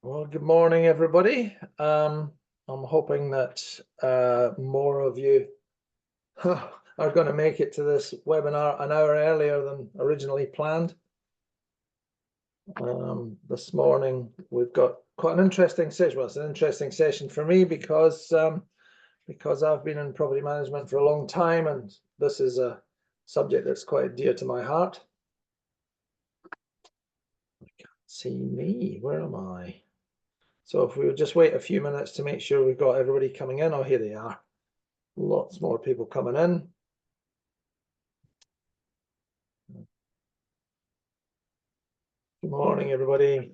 Well, good morning, everybody. I'm hoping that more of you are going to make it to this webinar an hour earlier than originally planned. This morning, we've got quite an interesting session. Well, it's an interesting session for me because I've been in property management for a long time, and this is a subject that's quite dear to my heart. I can't see me. Where am I? So if we would just wait a few minutes to make sure we've got everybody coming in. Oh, here they are. Lots more people coming in. Good morning, everybody.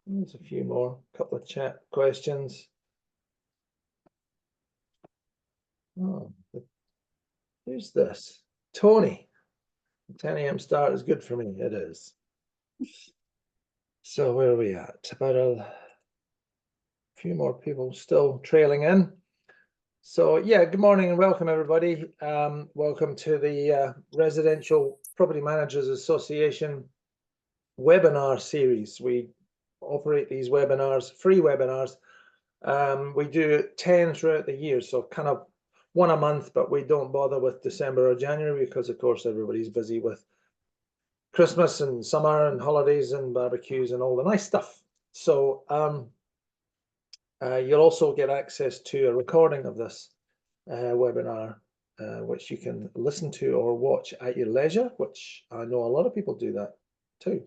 There's a few more, couple of chat questions. Oh, who's this? Tony. 10 a.m. start is good for me. It is. So where are we at? About a few more people still trailing in. So yeah, good morning and welcome, everybody. Welcome to the Residential Property Managers Association webinar series. We operate these webinars, free webinars. We do 10 throughout the year, so kind of one a month, but we don't bother with December or January because, of course, everybody's busy with Christmas and summer and holidays and barbecues and all the nice stuff. So you'll also get access to a recording of this webinar, which you can listen to or watch at your leisure, which I know a lot of people do that too.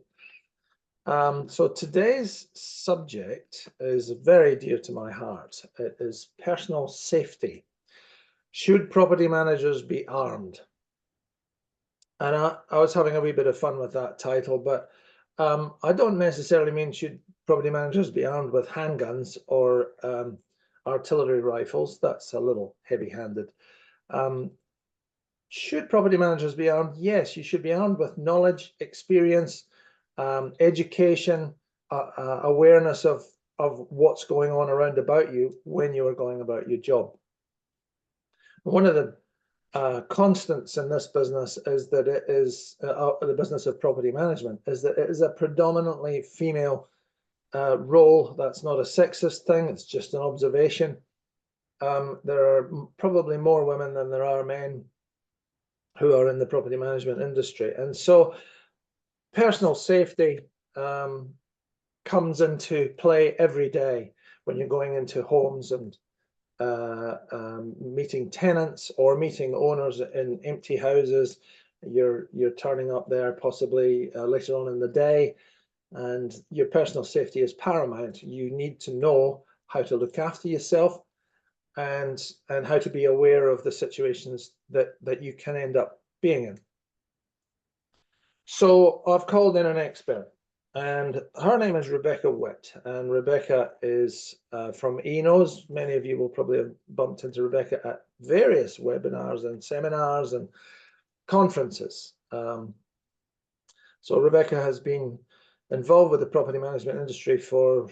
So today's subject is very dear to my heart. It is personal safety. Should property managers be armed? And I was having a wee bit of fun with that title, but I don't necessarily mean should property managers be armed with handguns or artillery rifles. That's a little heavy-handed. Should property managers be armed? Yes, you should be armed with knowledge, experience, education, awareness of what's going on around about you when you are going about your job. One of the constants in this business is that it is the business of property management is that it is a predominantly female role. That's not a sexist thing, it's just an observation. There are probably more women than there are men who are in the property management industry, and so personal safety comes into play every day when you're going into homes and meeting tenants or meeting owners in empty houses. You're turning up there possibly later on in the day, and your personal safety is paramount. You need to know how to look after yourself and how to be aware of the situations that you can end up being in. So I've called in an expert, and her name is Rebecca Witt, and Rebecca is from Enos. Many of you will probably have bumped into Rebecca at various webinars and seminars and conferences. So Rebecca has been involved with the property management industry for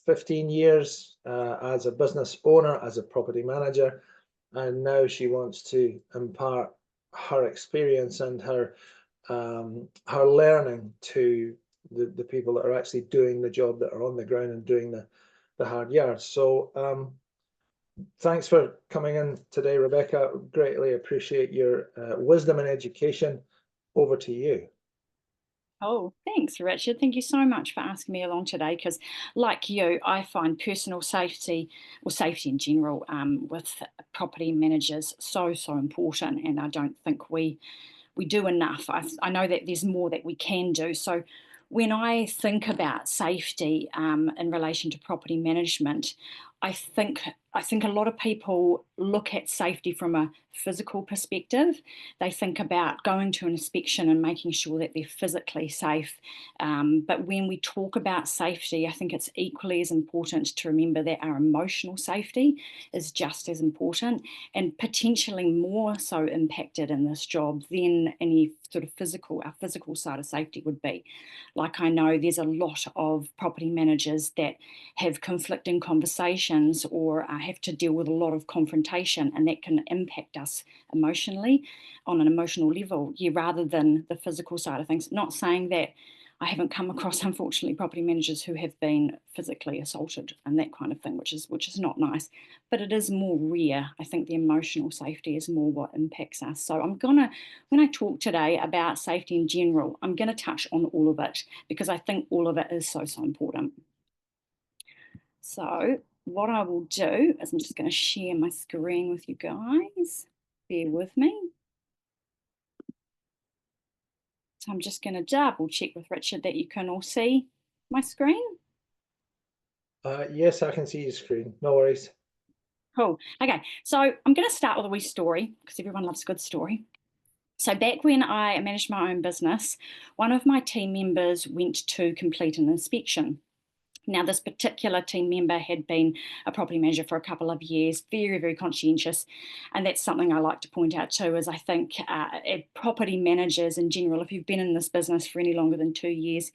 15 years as a business owner, as a property manager, and now she wants to impart her experience and her learning to the people that are actually doing the job, that are on the ground and doing the hard yards. So thanks for coming in today, Rebecca. Greatly appreciate your wisdom and education. Over to you. Oh, thanks, Richard. Thank you so much for asking me along today, because like you, I find personal safety, or safety in general, with property managers so important, and I don't think we do enough. I know that there's more that we can do. So when I think about safety in relation to property management, I think a lot of people look at safety from a physical perspective. They think about going to an inspection and making sure that they're physically safe. But when we talk about safety, I think it's equally as important to remember that our emotional safety is just as important, and potentially more so impacted in this job than any sort of our physical side of safety would be. Like, I know there's a lot of property managers that have conflicting conversations or have to deal with a lot of confrontation, and that can impact us emotionally on an emotional level, rather than the physical side of things. Not saying that I haven't come across, unfortunately, property managers who have been physically assaulted and that kind of thing, which is not nice. But it is more rare. I think the emotional safety is more what impacts us. So when I talk today about safety in general, I'm gonna touch on all of it because I think all of it is so, so important. So what I will do is I'm just going to share my screen with you guys. Bear with me. So I'm just going to double check with Richard that you can all see my screen. Yes, I can see your screen. No worries. Cool. Okay, so I'm going to start with a wee story because everyone loves a good story. So back when I managed my own business, one of my team members went to complete an inspection. Now, this particular team member had been a property manager for a couple of years, very, very conscientious. And that's something I like to point out too, is I think property managers in general, if you've been in this business for any longer than 2 years,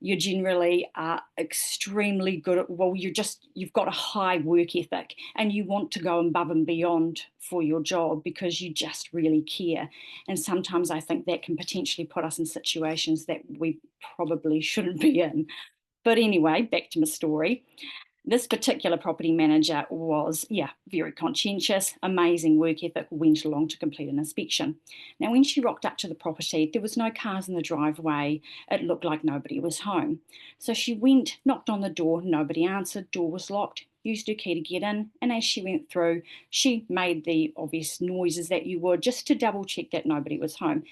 you generally are extremely good at, well, you've got a high work ethic and you want to go above and beyond for your job because you just really care. And sometimes I think that can potentially put us in situations that we probably shouldn't be in. But anyway, back to my story. This particular property manager was, yeah, very conscientious, amazing work ethic, went along to complete an inspection. Now, when she rocked up to the property, there was no cars in the driveway. It looked like nobody was home. So she went, knocked on the door, nobody answered, door was locked, used her key to get in. And as she went through, she made the obvious noises that you would just to double check that nobody was home.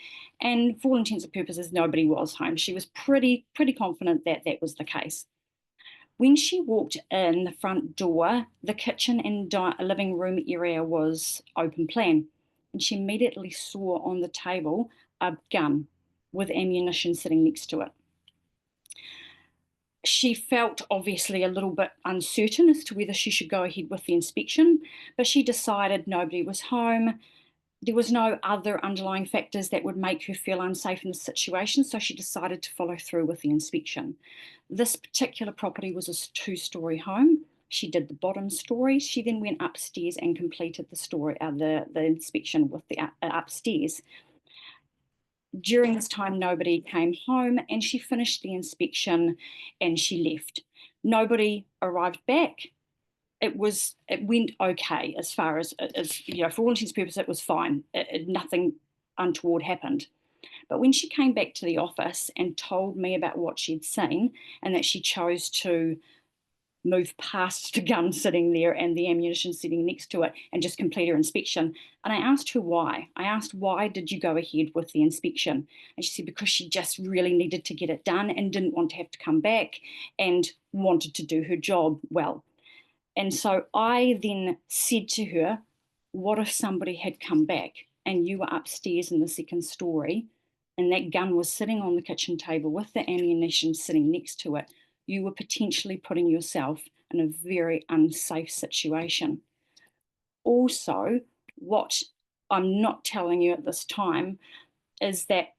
And for all intents and purposes, nobody was home. She was pretty confident that that was the case. When she walked in the front door, the kitchen and living room area was open plan. And she immediately saw on the table a gun with ammunition sitting next to it. She felt obviously a little bit uncertain as to whether she should go ahead with the inspection, but she decided nobody was home. There was no other underlying factors that would make her feel unsafe in the situation, so she decided to follow through with the inspection. This particular property was a two-story home. She did the bottom story. She then went upstairs and completed the inspection with the upstairs. During this time, nobody came home, and she finished the inspection and she left. Nobody arrived back. It went okay as far as for all intents and purposes, it was fine. Nothing untoward happened. But when she came back to the office and told me about what she'd seen and that she chose to move past the gun sitting there and the ammunition sitting next to it and just complete her inspection. And I asked her why. I asked, why did you go ahead with the inspection? And she said, because she just really needed to get it done and didn't want to have to come back and wanted to do her job well. And so I then said to her, what if somebody had come back and you were upstairs in the second story and that gun was sitting on the kitchen table with the ammunition sitting next to it? You were potentially putting yourself in a very unsafe situation. Also, what I'm not telling you at this time is that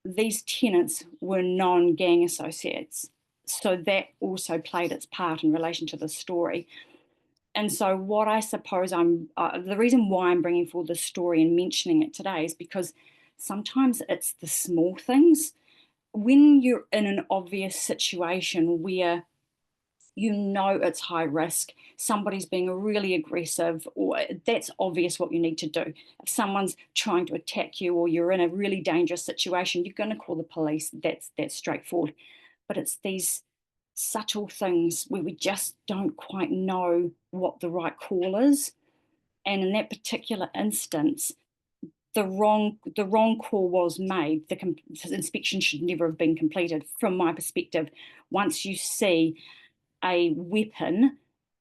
these tenants were non-gang associates. So that also played its part in relation to the story. And so what I suppose the reason why I'm bringing forward this story and mentioning it today is because sometimes it's the small things. When you're in an obvious situation where you know it's high risk, somebody's being really aggressive, or that's obvious what you need to do. If someone's trying to attack you or you're in a really dangerous situation, you're going to call the police. That's straightforward. But it's these subtle things where we just don't quite know what the right call is. And in that particular instance, the wrong call was made. The inspection should never have been completed. From my perspective, once you see a weapon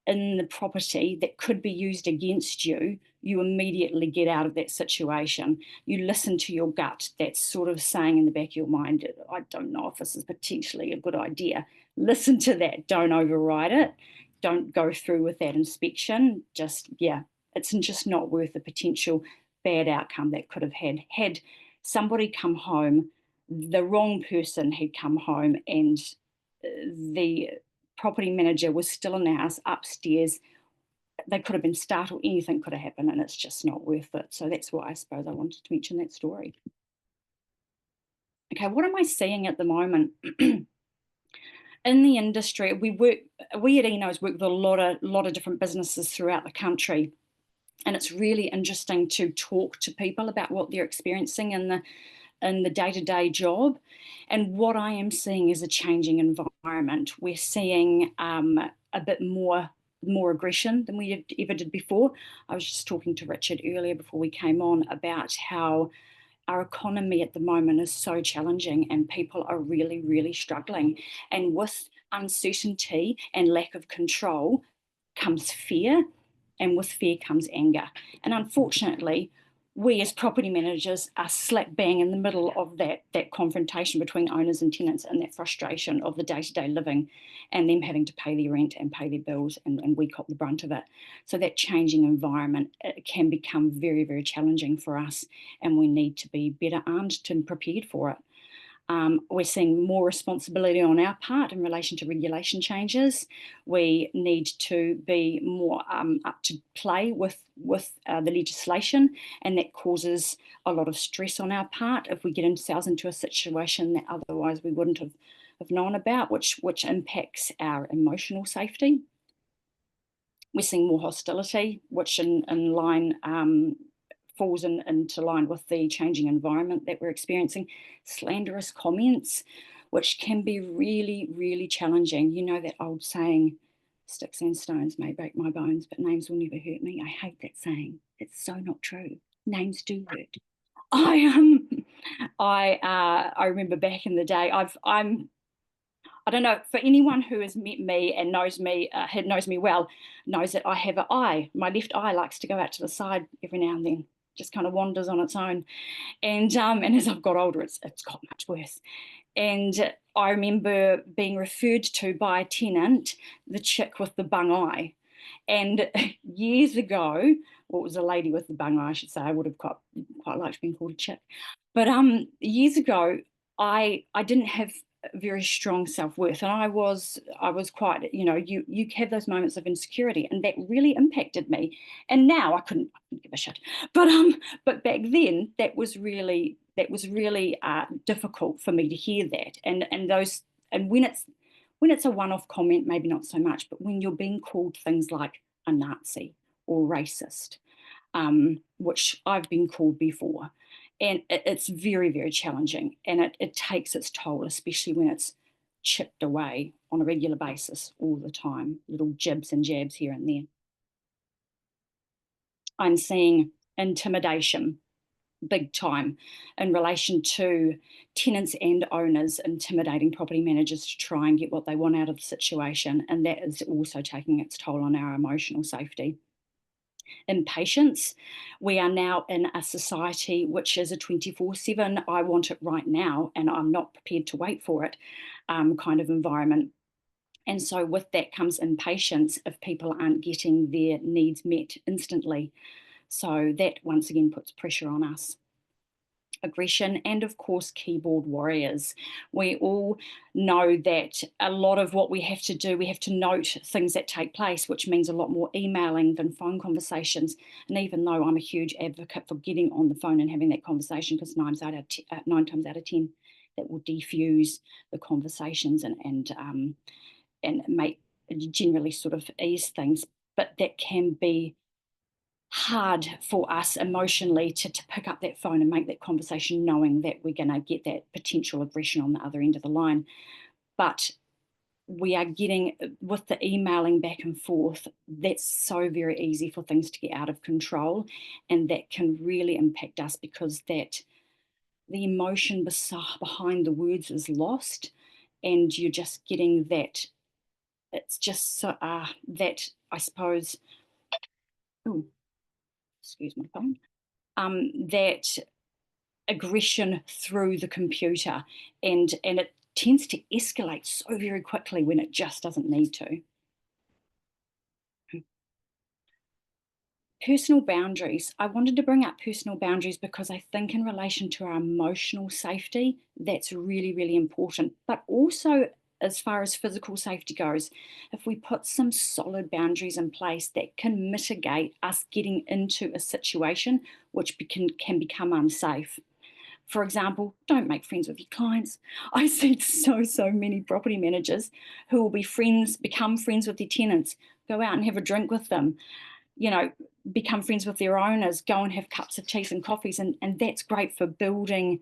in the property that could be used against you, you immediately get out of that situation. You listen to your gut that's sort of saying in the back of your mind, I don't know if this is potentially a good idea. Listen to that. Don't override it. Don't go through with that inspection. It's just not worth the potential bad outcome that could have had somebody come home, the wrong person had come home, and the property manager was still in the house upstairs. They could have been startled, anything could have happened, and it's just not worth it. So that's why I suppose I wanted to mention that story. Okay, what am I seeing at the moment? In the industry, we at Enos work with a lot of different businesses throughout the country. And it's really interesting to talk to people about what they're experiencing in the day-to-day job. And what I am seeing is a changing environment. We're seeing a bit more aggression than we ever did before. I was just talking to Richard earlier before we came on about how our economy at the moment is so challenging and people are really, really struggling. And with uncertainty and lack of control comes fear, and with fear comes anger. And unfortunately, we as property managers are slap bang in the middle of that confrontation between owners and tenants and that frustration of the day-to-day living and them having to pay their rent and pay their bills, and we cop the brunt of it. So that changing environment, it can become very, very challenging for us, and we need to be better armed and prepared for it. We're seeing more responsibility on our part in relation to regulation changes. We need to be more up to play with the legislation, and that causes a lot of stress on our part if we get ourselves into a situation that otherwise we wouldn't have known about, which impacts our emotional safety. We're seeing more hostility, which in line falls into line with the changing environment that we're experiencing. Slanderous comments, which can be really, really challenging. You know that old saying, sticks and stones may break my bones, but names will never hurt me. I hate that saying. It's so not true. Names do hurt. I remember back in the day. I don't know, for anyone who has met me and knows me well, knows that I have an eye. My left eye likes to go out to the side every now and then, just kind of wanders on its own. And as I've got older, it's got much worse. And I remember being referred to by a tenant, the chick with the bung eye. And years ago, well, it was a lady with the bung eye, I should say. I would have quite liked being called a chick. But years ago, I didn't have very strong self-worth, and I was quite, you have those moments of insecurity, and that really impacted me. And now I couldn't give a shit, but back then that was really difficult for me to hear that. And when it's a one-off comment, maybe not so much, but when you're being called things like a Nazi or racist, which I've been called before. And it's very, very challenging, and it takes its toll, especially when it's chipped away on a regular basis all the time, little jibs and jabs here and there. I'm seeing intimidation big time in relation to tenants and owners intimidating property managers to try and get what they want out of the situation, and that is also taking its toll on our emotional safety. Impatience. We are now in a society which is a 24/7, I want it right now and I'm not prepared to wait for it kind of environment. And so with that comes impatience if people aren't getting their needs met instantly. So that once again puts pressure on us. Aggression, and of course keyboard warriors. We all know that a lot of what we have to do, we have to note things that take place, which means a lot more emailing than phone conversations. And even though I'm a huge advocate for getting on the phone and having that conversation, because 9 times out of 10 that will defuse the conversations and make generally sort of ease things, but that can be hard for us emotionally to pick up that phone and make that conversation knowing that we're going to get that potential aggression on the other end of the line. But we are getting, with the emailing back and forth, that's so very easy for things to get out of control, and that can really impact us because that the emotion behind the words is lost, and you're just getting that, it's just so that I suppose, oh, excuse my phone, that aggression through the computer, and it tends to escalate so very quickly when it just doesn't need to. Personal boundaries. I wanted to bring up personal boundaries because I think in relation to our emotional safety, that's really, really important. But also as far as physical safety goes, if we put some solid boundaries in place that can mitigate us getting into a situation which can become unsafe. For example, don't make friends with your clients. I see so many property managers who will become friends with their tenants, go out and have a drink with them, you know, become friends with their owners, go and have cups of teas and coffees. And that's great for building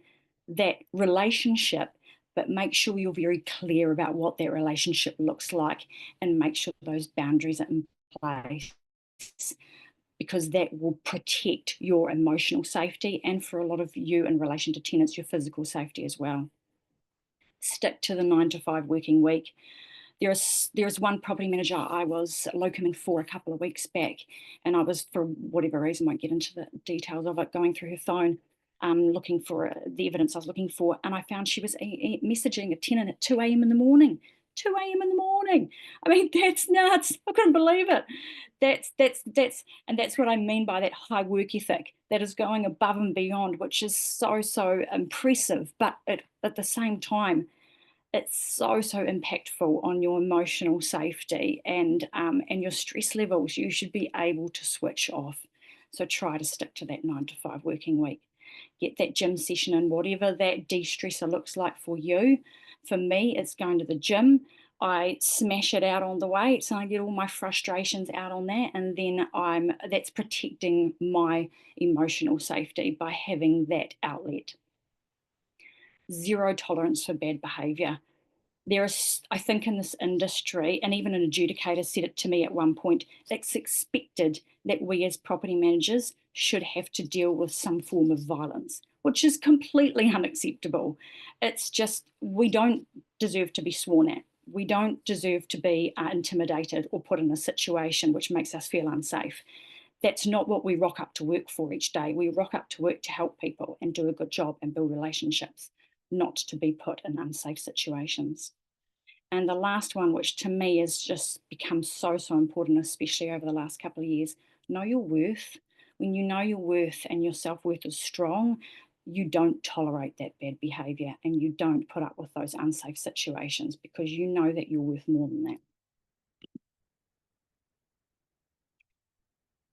that relationship, but make sure you're very clear about what that relationship looks like and make sure those boundaries are in place, because that will protect your emotional safety, and for a lot of you in relation to tenants, your physical safety as well. Stick to the 9 to 5 working week. There's one property manager I was locuming for a couple of weeks back, and I was, for whatever reason, won't get into the details of it, going through her phone, looking for the evidence I was looking for, and I found she was messaging a tenant at 2 a.m. in the morning. 2 a.m. in the morning. I mean, that's nuts. I couldn't believe it. That's what I mean by that high work ethic. That is going above and beyond, which is so impressive. But at the same time, it's so impactful on your emotional safety and your stress levels. You should be able to switch off. So try to stick to that 9 to 5 working week. Get that gym session in, whatever that de-stressor looks like for you. For me, it's going to the gym. I smash it out on the weights and I get all my frustrations out on that. And then that's protecting my emotional safety by having that outlet. Zero tolerance for bad behavior. There is, I think, in this industry, and even an adjudicator said it to me at one point, it's expected that we as property managers should have to deal with some form of violence, which is completely unacceptable. It's just, we don't deserve to be sworn at. We don't deserve to be intimidated or put in a situation which makes us feel unsafe. That's not what we rock up to work for each day. We rock up to work to help people and do a good job and build relationships, not to be put in unsafe situations. And the last one, which to me has just become so important, especially over the last couple of years, know your worth. When you know your worth and your self-worth is strong, you don't tolerate that bad behavior and you don't put up with those unsafe situations because you know that you're worth more than that.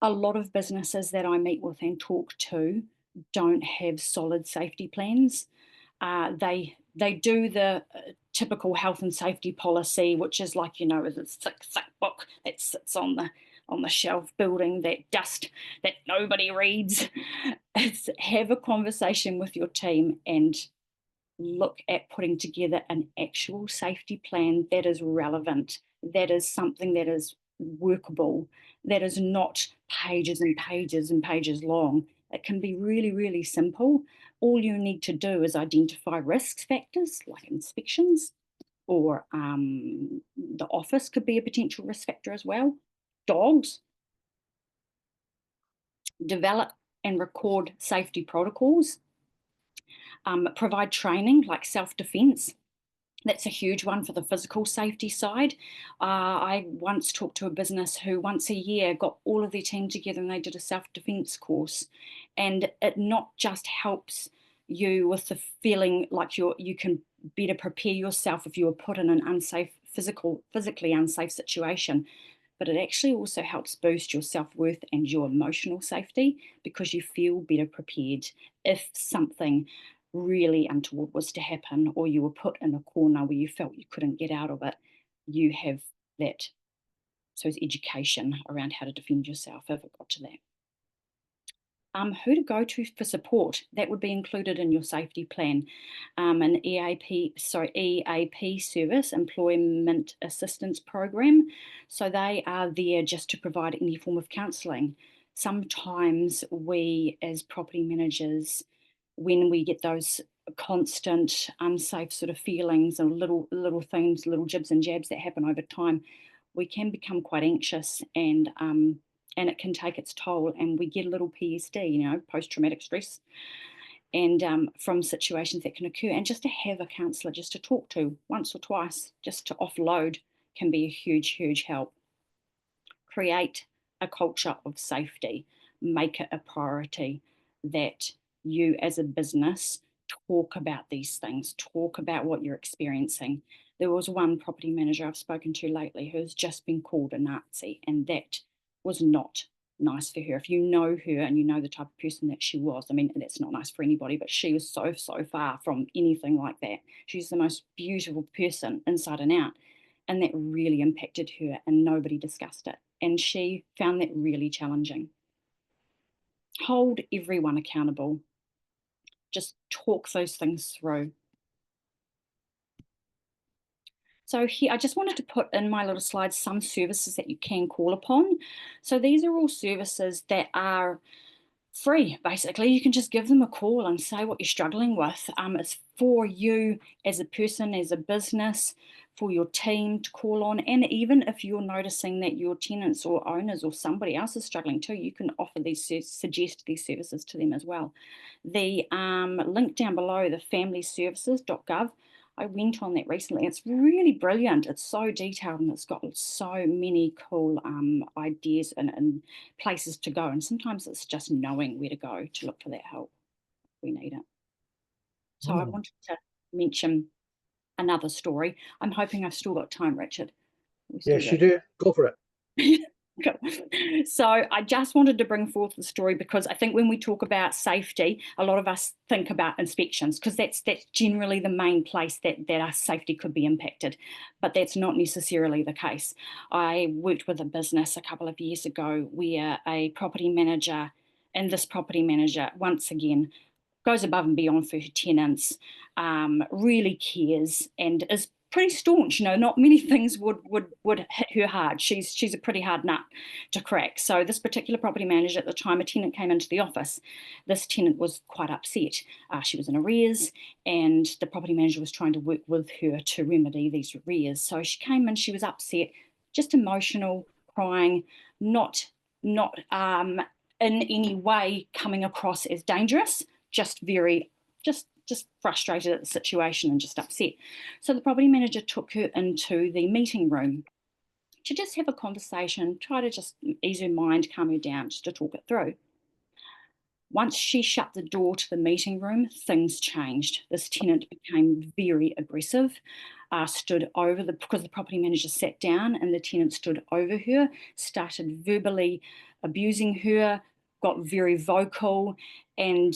A lot of businesses that I meet with and talk to don't have solid safety plans. They do the typical health and safety policy, which is like, the thick book that sits on the shelf building that dust that nobody reads. It's have a conversation with your team and look at putting together an actual safety plan that is relevant, that is something that is workable, that is not pages and pages and pages long. It can be really simple. All you need to do is identify risk factors like inspections, or the office could be a potential risk factor as well. Dogs. Develop and record safety protocols. Provide training like self-defense. That's a huge one for the physical safety side. I once talked to a business who once a year got all of their team together and they did a self-defense course. And it not just helps you with the feeling like you can better prepare yourself if you were put in an unsafe, physically unsafe situation, but it actually also helps boost your self-worth and your emotional safety because you feel better prepared if something really untoward was to happen or you were put in a corner where you felt you couldn't get out of it. You have that, so it's education around how to defend yourself if it got to that. Who to go to for support, that would be included in your safety plan. An EAP service, Employment Assistance Program. So they are there just to provide any form of counselling. Sometimes we as property managers, when we get those constant unsafe sort of feelings and little things, little jibs and jabs that happen over time, we can become quite anxious and it can take its toll and we get a little PSD, post-traumatic stress, and from situations that can occur. And just to have a counsellor just to talk to once or twice, just to offload, can be a huge help. Create a culture of safety. Make it a priority that you as a business talk about these things, talk about what you're experiencing. There was one property manager I've spoken to lately who's just been called a Nazi, and that was not nice for her. If you know her and you know the type of person that she was, I mean, that's not nice for anybody, but she was so, so far from anything like that. She's the most beautiful person inside and out. And that really impacted her, and nobody discussed it. And she found that really challenging. Hold everyone accountable. Just talk those things through. So here, I just wanted to put in my little slides some services that you can call upon. So these are all services that are free, basically. You can just give them a call and say what you're struggling with. It's for you as a person, as a business, for your team to call on. And even if you're noticing that your tenants or owners or somebody else is struggling too, you can offer these, suggest these services to them as well. The link down below, the familyservices.gov, I went on that recently. It's really brilliant. It's so detailed and it's got so many cool ideas and places to go. And sometimes it's just knowing where to go to look for that help. We need it. So I wanted to mention another story. I'm hoping I've still got time, Richard. Yes, you do. Go for it. Cool. So I just wanted to bring forth the story because I think when we talk about safety, a lot of us think about inspections because that's generally the main place that our safety could be impacted, but that's not necessarily the case. I worked with a business a couple of years ago where a property manager, and this property manager, once again, goes above and beyond for her tenants, really cares, and is pretty staunch. You know, not many things would hit her hard. She's a pretty hard nut to crack. So this particular property manager at the time, a tenant came into the office. This tenant was quite upset. She was in arrears, and the property manager was trying to work with her to remedy these arrears. So she came in, she was upset, just emotional, crying, not in any way coming across as dangerous, just very just frustrated at the situation and just upset. So the property manager took her into the meeting room to just have a conversation, try to just ease her mind, calm her down, just to talk it through. Once she shut the door to the meeting room, things changed. This tenant became very aggressive, because the property manager sat down and the tenant stood over her, started verbally abusing her, got very vocal, and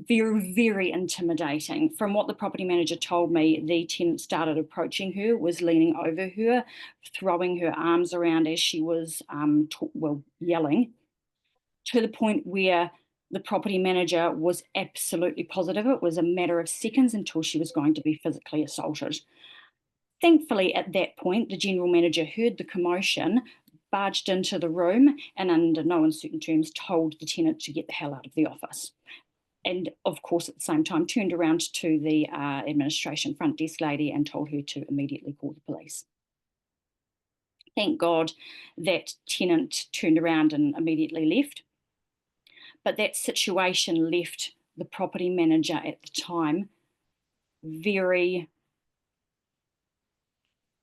very, very intimidating. From what the property manager told me, the tenant started approaching her, was leaning over her, throwing her arms around as she was yelling, to the point where the property manager was absolutely positive it was a matter of seconds until she was going to be physically assaulted. Thankfully, at that point, the general manager heard the commotion, barged into the room, and under no uncertain terms told the tenant to get the hell out of the office. And of course, at the same time, turned around to the administration front desk lady and told her to immediately call the police. Thank God that tenant turned around and immediately left. But that situation left the property manager at the time very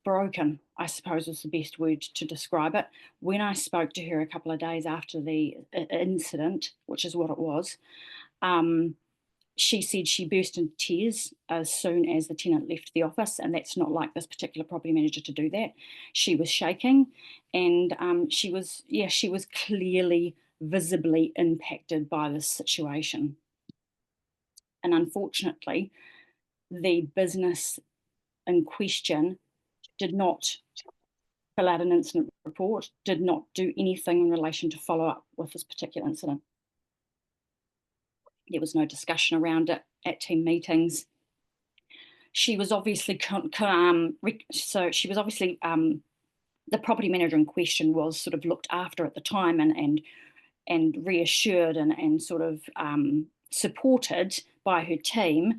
broken, I suppose is the best word to describe it. When I spoke to her a couple of days after the incident, which is what it was, she said she burst into tears as soon as the tenant left the office, and that's not like this particular property manager to do that. She was shaking, and she was clearly, visibly impacted by this situation. And unfortunately, the business in question did not fill out an incident report, did not do anything in relation to follow up with this particular incident. There was no discussion around it at team meetings. She was obviously the property manager in question was sort of looked after at the time and reassured and sort of supported by her team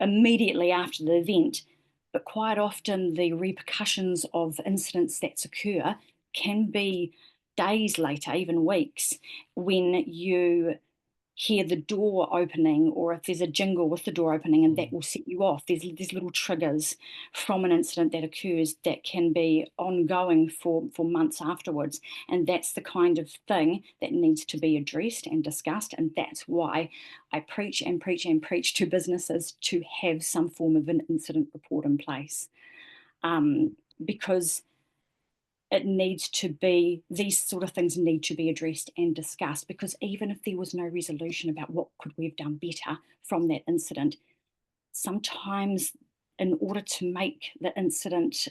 immediately after the event. But quite often the repercussions of incidents that occur can be days later, even weeks, when you hear the door opening, or if there's a jingle with the door opening, and that will set you off. There's little triggers from an incident that occurs that can be ongoing for months afterwards. And that's the kind of thing that needs to be addressed and discussed. And that's why I preach and preach and preach to businesses to have some form of an incident report in place. Because it needs to be, these sort of things need to be addressed and discussed, because even if there was no resolution about what could we have done better from that incident, sometimes in order to make the incident,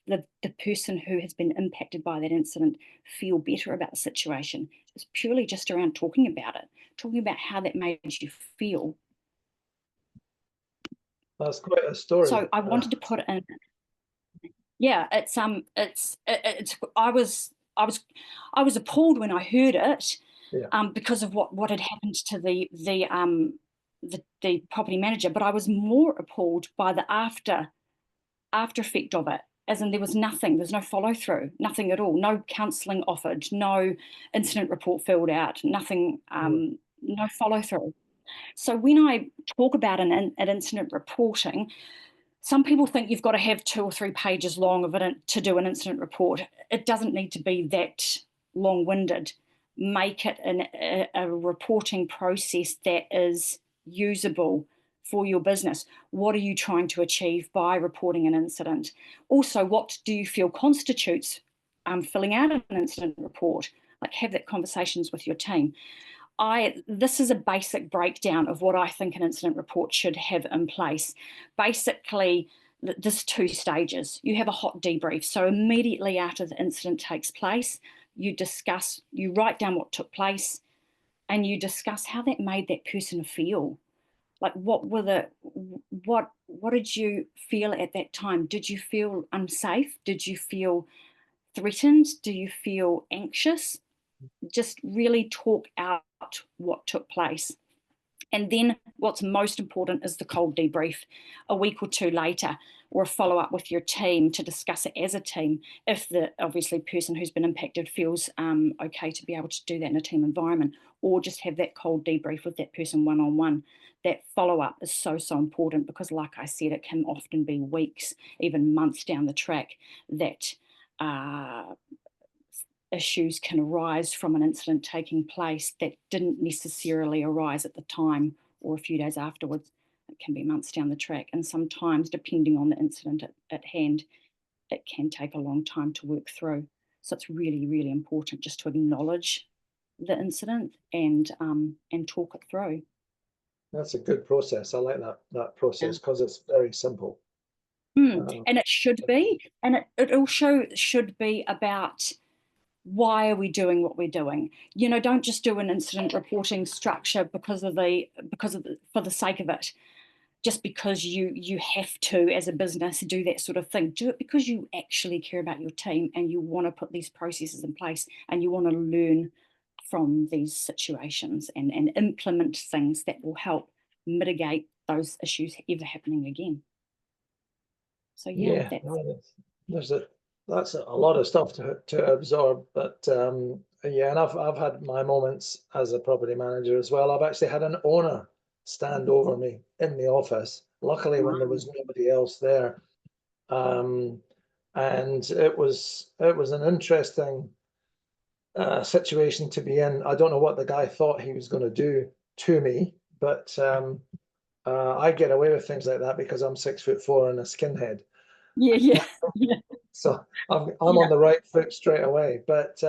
the person who has been impacted by that incident feel better about the situation, it's purely just around talking about it, talking about how that made you feel. That's quite a story. So I wanted to put it in. Yeah, I was appalled when I heard it, Yeah. because of what had happened to the property manager. But I was more appalled by the after effect of it, as in there was nothing, there's no follow through, nothing at all, no counselling offered, no incident report filled out, nothing, no follow through. So when I talk about an incident reporting, some people think you've got to have 2 or 3 pages long of it to do an incident report. It doesn't need to be that long-winded. Make it a reporting process that is usable for your business. What are you trying to achieve by reporting an incident? Also, what do you feel constitutes filling out an incident report? Like, have that conversations with your team. This is a basic breakdown of what I think an incident report should have in place. Basically, there's 2 stages. You have a hot debrief. So immediately after the incident takes place, you write down what took place, and you discuss how that made that person feel. Like, what did you feel at that time? Did you feel unsafe? Did you feel threatened? Do you feel anxious? Just really talk out what took place. And then what's most important is the cold debrief a week or 2 later, or a follow up with your team to discuss it as a team, if the obviously person who's been impacted feels okay to be able to do that in a team environment, or just have that cold debrief with that person one-on-one. That follow up is so important, because like I said, it can often be weeks, even months down the track, that issues can arise from an incident taking place that didn't necessarily arise at the time or a few days afterwards. It can be months down the track. And sometimes, depending on the incident at hand, it can take a long time to work through. So it's really, really important just to acknowledge the incident and talk it through. That's a good process. I like that process because it's very simple. And it should be. And it also should be about, why are we doing what we're doing? You know, don't just do an incident reporting structure for the sake of it, just because you have to, as a business, do that sort of thing. Do it because you actually care about your team and you want to put these processes in place and you want to learn from these situations and implement things that will help mitigate those issues ever happening again. So yeah, that's a lot of stuff to absorb, but yeah, and I've had my moments as a property manager as well. I've actually had an owner stand over me in the office, luckily when there was nobody else there, and it was an interesting situation to be in. I don't know what the guy thought he was going to do to me, but I get away with things like that because I'm 6'4" and a skinhead. yeah. So I'm on the right foot straight away. But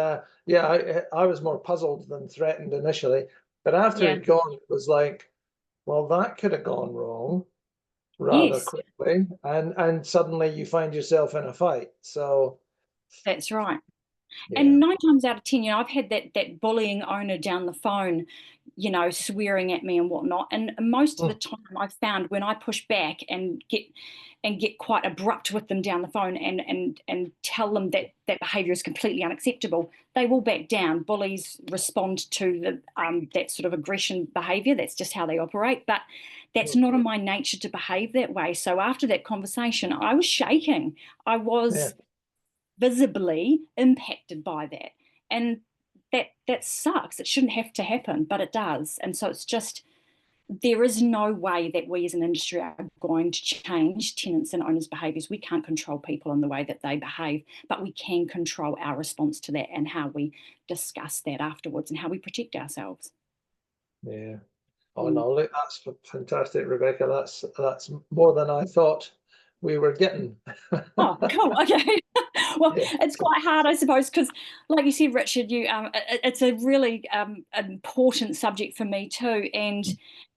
yeah, I was more puzzled than threatened initially. But after he'd gone, it was like, well, that could have gone wrong rather quickly. And suddenly you find yourself in a fight. So that's right. And 9 times out of 10, I've had that bullying owner down the phone, swearing at me and whatnot. And most of the time, I've found when I push back and get quite abrupt with them down the phone and tell them that behaviour is completely unacceptable, they will back down. Bullies respond to that sort of aggression behaviour. That's just how they operate. But that's not in my nature to behave that way. So after that conversation, I was shaking. I was visibly impacted by that, and that sucks. It shouldn't have to happen, but it does. And so it's just, there is no way that we as an industry are going to change tenants and owners' behaviours. We can't control people in the way that they behave, but we can control our response to that and how we discuss that afterwards and how we protect ourselves. Yeah. Oh no, look, that's fantastic, Rebecca. That's more than I thought we were getting. Oh, cool. Okay. Well, Yeah. it's quite hard, I suppose, because, like you said, Richard, it's a really important subject for me too, and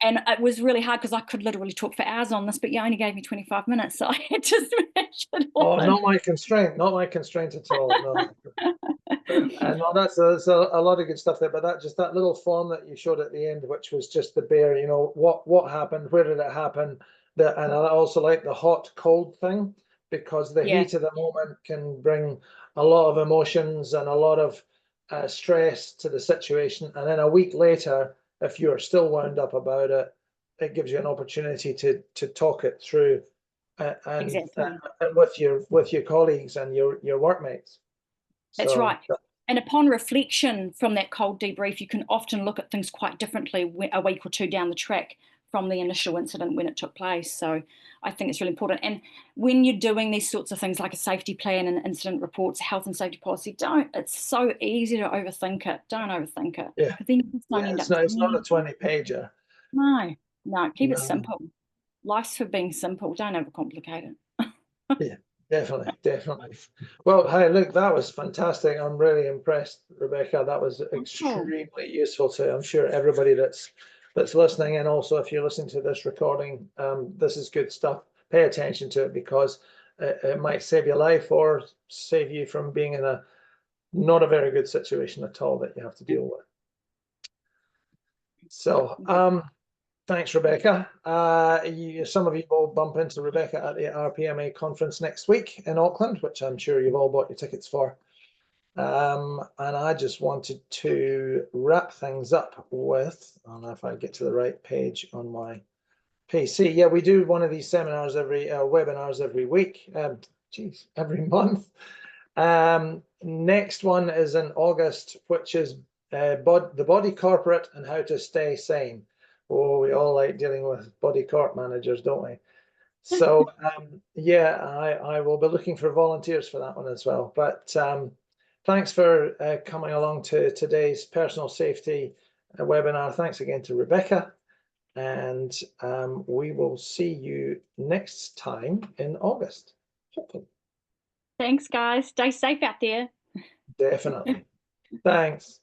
it was really hard because I could literally talk for hours on this, but you only gave me 25 minutes, so I had to smash it all Oh, in. not my constraint, not my constraint at all. No. And no, that's a lot of good stuff there. But that little form that you showed at the end, which was just the bare, what happened, where did it happen? And I also like the hot cold thing, because the Yeah, heat of the moment can bring a lot of emotions and a lot of stress to the situation. And then a week later, if you're still wound up about it, it gives you an opportunity to talk it through, and exactly. with your colleagues and your workmates. That's So right. And upon reflection from that cold debrief, you can often look at things quite differently a week or two down the track from the initial incident when it took place. So I think it's really important. And when you're doing these sorts of things like a safety plan and incident reports, health and safety policy, it's so easy to overthink it. Don't overthink it. yeah, Because then you just don't yeah, end up it's doing not a anything. 20-pager. No, keep it No, simple. Life's for being simple. Don't overcomplicate it. yeah, definitely. Well, hey, look, that was fantastic. I'm really impressed, Rebecca. That was Cool. extremely useful to, I'm sure, everybody that's listening. And also, if you're listening to this recording, this is good stuff. Pay attention to it, because it might save your life or save you from being in a not a very good situation at all that you have to deal with. So, thanks, Rebecca. Some of you will bump into Rebecca at the RPMA conference next week in Auckland, which I'm sure you've all bought your tickets for. And I just wanted to wrap things up with, I don't know if I get to the right page on my PC. Yeah, we do one of these seminars webinars every week. Every month. Next one is in August, which is the body corporate and how to stay sane. Oh, we all like dealing with body corp managers, don't we? So yeah, I will be looking for volunteers for that one as well. But thanks for coming along to today's personal safety webinar. Thanks again to Rebecca, and we will see you next time in August, hopefully. Thanks, guys. Stay safe out there. Definitely. Thanks.